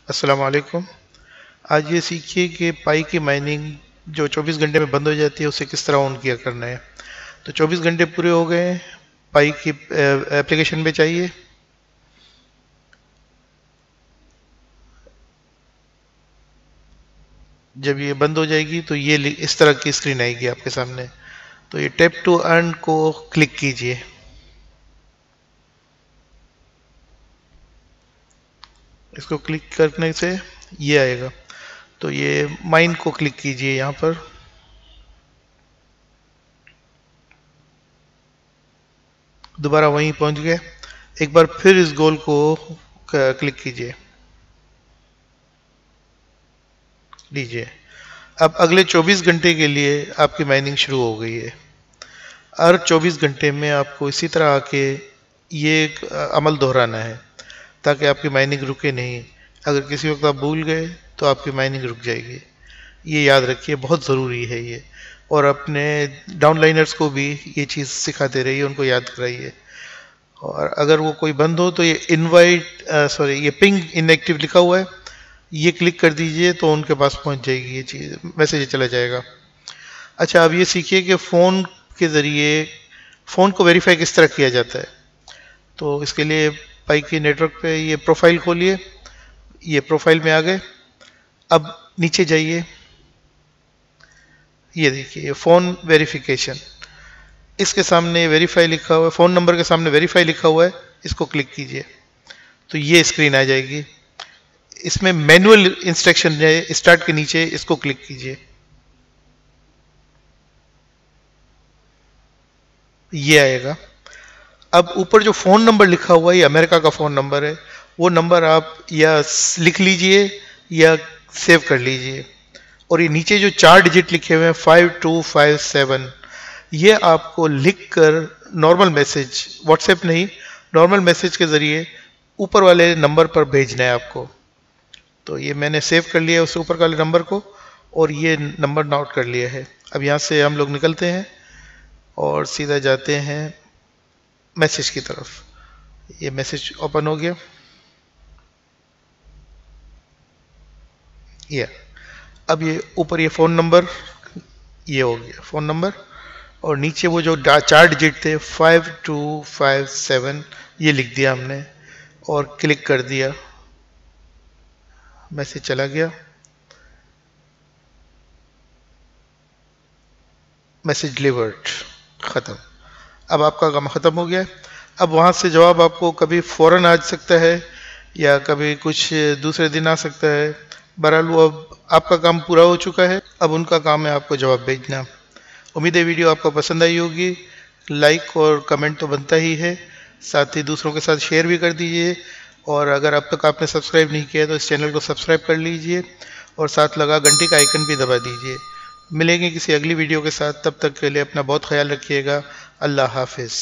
अस्सलाम वालेकुम। आज ये सीखिए कि पाई की माइनिंग जो 24 घंटे में बंद हो जाती है उसे किस तरह ऑन किया करना है। तो 24 घंटे पूरे हो गए हैं, पाई की एप्लीकेशन पे चाहिए। जब ये बंद हो जाएगी तो ये इस तरह की स्क्रीन आएगी आपके सामने। तो ये टैप टू अर्न को क्लिक कीजिए। इसको क्लिक करने से ये आएगा। तो ये माइन को क्लिक कीजिए यहाँ पर। दोबारा वहीं पहुंच गए। एक बार फिर इस गोल को क्लिक कीजिए। लीजिए, अब अगले 24 घंटे के लिए आपकी माइनिंग शुरू हो गई है। हर 24 घंटे में आपको इसी तरह आके ये एक अमल दोहराना है ताकि आपकी माइनिंग रुके नहीं। अगर किसी वक्त आप भूल गए तो आपकी माइनिंग रुक जाएगी। ये याद रखिए, बहुत ज़रूरी है ये। और अपने डाउनलाइनर्स को भी ये चीज़ सिखाते रहिए, उनको याद कराइए। और अगर वो कोई बंद हो तो ये ये पिंग इनएक्टिव लिखा हुआ है, ये क्लिक कर दीजिए तो उनके पास पहुंच जाएगी ये चीज़, मैसेज चला जाएगा। अच्छा, अब ये सीखिए कि फ़ोन के ज़रिए फ़ोन को वेरीफाई किस तरह किया जाता है। तो इसके लिए पाई की नेटवर्क पे ये प्रोफाइल खोलिए। ये प्रोफाइल में आ गए। अब नीचे जाइए, ये देखिए फ़ोन वेरिफिकेशन, इसके सामने वेरीफाई लिखा हुआ है, फ़ोन नंबर के सामने वेरीफाई लिखा हुआ है। इसको क्लिक कीजिए तो ये स्क्रीन आ जाएगी। इसमें मैनुअल इंस्ट्रक्शन है, स्टार्ट के नीचे इसको क्लिक कीजिए। ये आएगा। अब ऊपर जो फ़ोन नंबर लिखा हुआ है ये अमेरिका का फ़ोन नंबर है। वो नंबर आप या लिख लीजिए या सेव कर लीजिए। और ये नीचे जो 4 डिजिट लिखे हुए हैं 5257, ये आपको लिख कर नॉर्मल मैसेज, व्हाट्सएप नहीं, नॉर्मल मैसेज के ज़रिए ऊपर वाले नंबर पर भेजना है आपको। तो ये मैंने सेव कर लिया है उस ऊपर वाले नंबर को, और ये नंबर नोट कर लिया है। अब यहाँ से हम लोग निकलते हैं और सीधा जाते हैं मैसेज की तरफ। ये मैसेज ओपन हो गया। ये अब ये ऊपर ये फ़ोन नंबर, ये हो गया फ़ोन नंबर, और नीचे वो जो 4 डिजिट थे 5257, ये लिख दिया हमने और क्लिक कर दिया। मैसेज चला गया, मैसेज डिलीवर्ड, ख़त्म। अब आपका काम ख़त्म हो गया। अब वहाँ से जवाब आपको कभी फ़ौरन आ सकता है या कभी कुछ दूसरे दिन आ सकता है। बहरहाल वो अब आपका काम पूरा हो चुका है। अब उनका काम है आपको जवाब भेजना। उम्मीद है वीडियो आपको पसंद आई होगी। लाइक और कमेंट तो बनता ही है, साथ ही दूसरों के साथ शेयर भी कर दीजिए। और अगर अब तक आपने सब्सक्राइब नहीं किया तो इस चैनल को सब्सक्राइब कर लीजिए और साथ लगा घंटी का आइकन भी दबा दीजिए। मिलेंगे किसी अगली वीडियो के साथ, तब तक के लिए अपना बहुत ख्याल रखिएगा। अल्लाह हाफिज़।